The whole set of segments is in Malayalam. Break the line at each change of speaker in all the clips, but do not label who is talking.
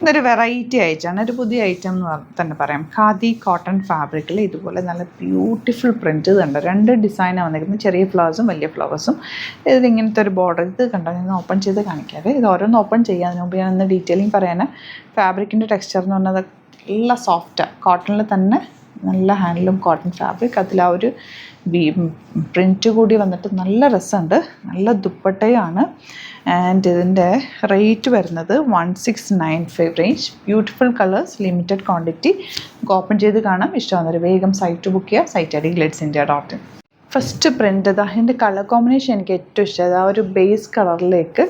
ഇതൊരു വെറൈറ്റി ഐറ്റമാണ്, ഒരു പുതിയ ഐറ്റം എന്ന് തന്നെ പറയാം. ഖാദി കോട്ടൺ ഫാബ്രിക്കിൽ ഇതുപോലെ നല്ല ബ്യൂട്ടിഫുൾ പ്രിൻറ്റ് കണ്ടോ. 2 ഡിസൈനാണ് വന്നിരിക്കുന്നത്, ചെറിയ ഫ്ലവേഴ്സും വലിയ ഫ്ലവേഴ്സും. ഇതിങ്ങനത്തെ ഒരു ബോർഡർ. ഇത് കണ്ടോ, ഞാൻ ഓപ്പൺ ചെയ്ത് കാണിക്കാതെ. ഇത് ഓരോന്ന് ഓപ്പൺ ചെയ്യാൻ മുമ്പ് ഞാൻ ഒന്ന് ഡീറ്റെയിലിംഗ് പറയാൻ. ഫാബ്രിക്കിൻ്റെ ടെക്സ്ചർ എന്ന് പറഞ്ഞാൽ നല്ല സോഫ്റ്റാണ്, കോട്ടണിൽ തന്നെ നല്ല ഹാൻഡ്ലൂം കോട്ടൺ ഫാബ്രിക്. അതിൽ ആ ഒരു പ്രിൻറ്റ് കൂടി വന്നിട്ട് നല്ല രസമുണ്ട്. നല്ല ദുപ്പട്ടയാണ്. ആൻഡ് ഇതിൻ്റെ റേറ്റ് വരുന്നത് 1695 range. Beautiful colours, limited quantity. നമുക്ക് ഓപ്പൺ ചെയ്ത് കാണാം. ഇഷ്ടമാകുന്നൊരു വേഗം സൈറ്റ് ബുക്ക് ചെയ്യുക. Site I D GlitesIndia.in. First print ഇതാ. ഇതിൻ്റെ കളർ കോമ്പിനേഷൻ എനിക്ക് ഏറ്റവും ഇഷ്ടമായത് ആ ഒരു ബേസ് കളറിലേക്ക്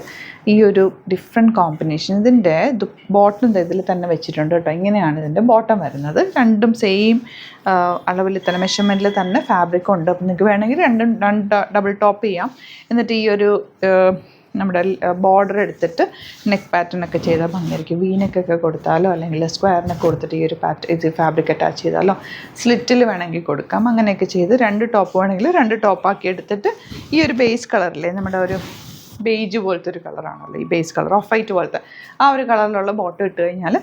ഈ ഒരു ഡിഫറെൻറ്റ് കോമ്പിനേഷൻ. ഇതിൻ്റെ ബോട്ടം ഇതിൽ തന്നെ വെച്ചിട്ടുണ്ട് കേട്ടോ. ഇങ്ങനെയാണ് ഇതിൻ്റെ ബോട്ടം വരുന്നത്. രണ്ടും സെയിം അളവിൽ തന്നെ മെഷർമെൻറ്റിൽ തന്നെ ഫാബ്രിക് ഉണ്ട്. അപ്പം നിങ്ങൾക്ക് വേണമെങ്കിൽ രണ്ടും ഡബിൾ ടോപ്പ് ചെയ്യാം. എന്നിട്ട് ഈ ഒരു നമ്മുടെ ബോർഡർ എടുത്തിട്ട് നെക്ക് പാറ്റേൺ ഒക്കെ ചെയ്താൽ ഭംഗിയായിരിക്കും. വീനക്കൊക്കെ കൊടുത്താലോ അല്ലെങ്കിൽ സ്ക്വയറിനൊക്കെ കൊടുത്തിട്ട് ഈ ഒരു ഇത് ഫാബ്രിക് അറ്റാച്ച് ചെയ്താലോ, സ്ലിറ്റിൽ വേണമെങ്കിൽ കൊടുക്കാം. അങ്ങനെയൊക്കെ ചെയ്ത് 2 ടോപ്പ് വേണമെങ്കിൽ 2 ടോപ്പാക്കി എടുത്തിട്ട് ഈ ഒരു ബേസ് കളറില്ലേ, നമ്മുടെ ഒരു ബേജ് പോലത്തെ ഒരു കളറാണല്ലോ ഈ ബേസ് കളർ, ഓഫ് വൈറ്റ് പോലത്തെ ആ ഒരു കളറിലുള്ള ബോട്ടം ഇട്ട് കഴിഞ്ഞാൽ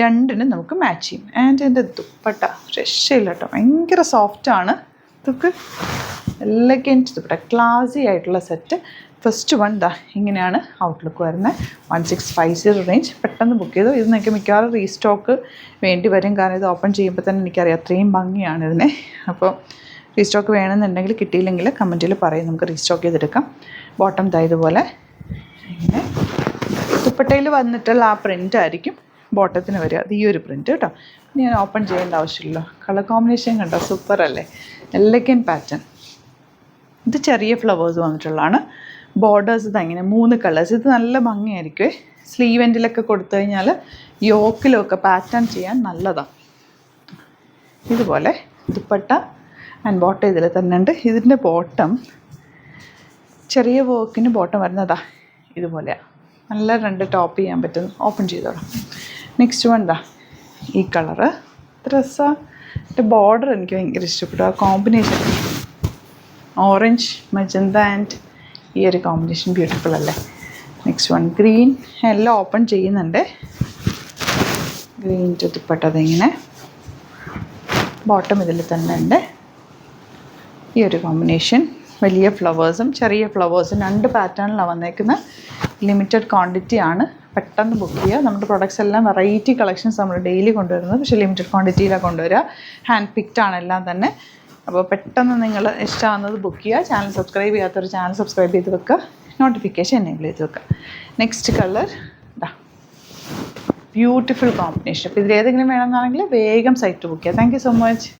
രണ്ടിനും നമുക്ക് മാച്ച് ചെയ്യും. ആൻഡ് എൻ്റെ ദുപ്പട്ട രക്ഷയില്ല കേട്ടോ, ഭയങ്കര സോഫ്റ്റാണ്. ഇതൊക്കെ എലഗൻറ്റ് ദുപ്പട്ട, ക്ലാസി ആയിട്ടുള്ള സെറ്റ്. ഫസ്റ്റ് വൺ ദാ ഇങ്ങനെയാണ് ഔട്ട്ലുക്ക് വരുന്നത്. 1650 റേഞ്ച്. പെട്ടെന്ന് ബുക്ക് ചെയ്തു. ഇത് എനിക്ക് മിക്കവാറും റീസ്റ്റോക്ക് വേണ്ടി വരും, കാരണം ഇത് ഓപ്പൺ ചെയ്യുമ്പോൾ തന്നെ എനിക്കറിയാം അത്രയും ഭംഗിയാണ് ഇതിനെ. അപ്പോൾ റീസ്റ്റോക്ക് വേണമെന്നുണ്ടെങ്കിൽ, കിട്ടിയില്ലെങ്കിൽ കമൻറ്റിൽ പറയും, നമുക്ക് റീസ്റ്റോക്ക് ചെയ്തെടുക്കാം. ബോട്ടം ദാ ഇതുപോലെ ഇങ്ങനെ ദുപ്പട്ടയിൽ വന്നിട്ടുള്ള ആ പ്രിൻ്റ് ആയിരിക്കും ബോട്ടത്തിന് വരിക. അത് ഈ ഒരു പ്രിൻ്റ് കേട്ടോ. ഞാൻ ഓപ്പൺ ചെയ്യേണ്ട ആവശ്യമില്ലല്ലോ. കളർ കോമ്പിനേഷൻ കണ്ടോ, സൂപ്പർ അല്ലേ, എലഗൻറ്റ് പാറ്റേൺ. ഇത് ചെറിയ ഫ്ലവേഴ്സ് വന്നിട്ടുള്ളതാണ്. ബോർഡേഴ്സ് ഇതങ്ങനെ 3 കളേഴ്സ്. ഇത് നല്ല ഭംഗിയായിരിക്കും. സ്ലീവ് എൻഡിലൊക്കെ കൊടുത്തു കഴിഞ്ഞാൽ യോക്കിലൊക്കെ പാറ്റേൺ ചെയ്യാൻ നല്ലതാണ്. ഇതുപോലെ ദുപ്പട്ട ആൻഡ് ബോട്ടം ഇതിൽ തന്നെ ഉണ്ട്. ഇതിൻ്റെ ബോട്ടം ചെറിയ വർക്കിന് ബോട്ടം വരുന്നതാ ഇതുപോലെയാണ്. നല്ല 2 ടോപ്പ് ചെയ്യാൻ പറ്റും. ഓപ്പൺ ചെയ്തോളാം. നെക്സ്റ്റ് വൺ ദാ ഈ കളറ് ഡ്രസ്സാണ്. ബോർഡർ എനിക്ക് ഭയങ്കര ഇഷ്ടപ്പെട്ടു. ആ കോമ്പിനേഷൻ ഓറഞ്ച് മജന്ത ആൻഡ് ഈ ഒരു കോമ്പിനേഷൻ ബ്യൂട്ടിഫുൾ അല്ലേ. Next one green. എല്ലാം ഓപ്പൺ ചെയ്യുന്നുണ്ട്. ഗ്രീൻ ദുപ്പട്ടതിങ്ങനെ ബോട്ടം ഇതിൽ തന്നെ ഉണ്ട്. ഈ ഒരു കോമ്പിനേഷൻ വലിയ ഫ്ലവേഴ്സും ചെറിയ ഫ്ലവേഴ്സും 2 പാറ്റേണിലാണ് വന്നേക്കുന്നത്. ലിമിറ്റഡ് ക്വാണ്ടിറ്റി ആണ്. പെട്ടെന്ന് ബുക്ക് ചെയ്യുക. നമ്മുടെ പ്രൊഡക്ട്സ് എല്ലാം വെറൈറ്റി കളക്ഷൻസ് നമ്മൾ ഡെയിലി കൊണ്ടുവരുന്നത്, പക്ഷേ ലിമിറ്റഡ് ക്വാണ്ടിറ്റിയിലാണ് കൊണ്ടുവരിക. ഹാൻഡ് പിക്ഡ് ആണ് എല്ലാം തന്നെ. അപ്പോൾ പെട്ടെന്ന് നിങ്ങൾ ഇഷ്ടമാകുന്നത് ബുക്ക് ചെയ്യുക. ചാനൽ സബ്സ്ക്രൈബ് ചെയ്യാത്തൊരു ചാനൽ സബ്സ്ക്രൈബ് ചെയ്ത് വെക്കുക. നോട്ടിഫിക്കേഷൻ എനേബിൾ ചെയ്ത് വെക്കുക. നെക്സ്റ്റ് കളർ ഇതാ, ബ്യൂട്ടിഫുൾ കോമ്പിനേഷൻ. അപ്പോൾ ഇതിലേതെങ്കിലും വേണമെന്നാണെങ്കിൽ വേഗം സൈറ്റ് ബുക്ക് ചെയ്യുക. Thank you so much.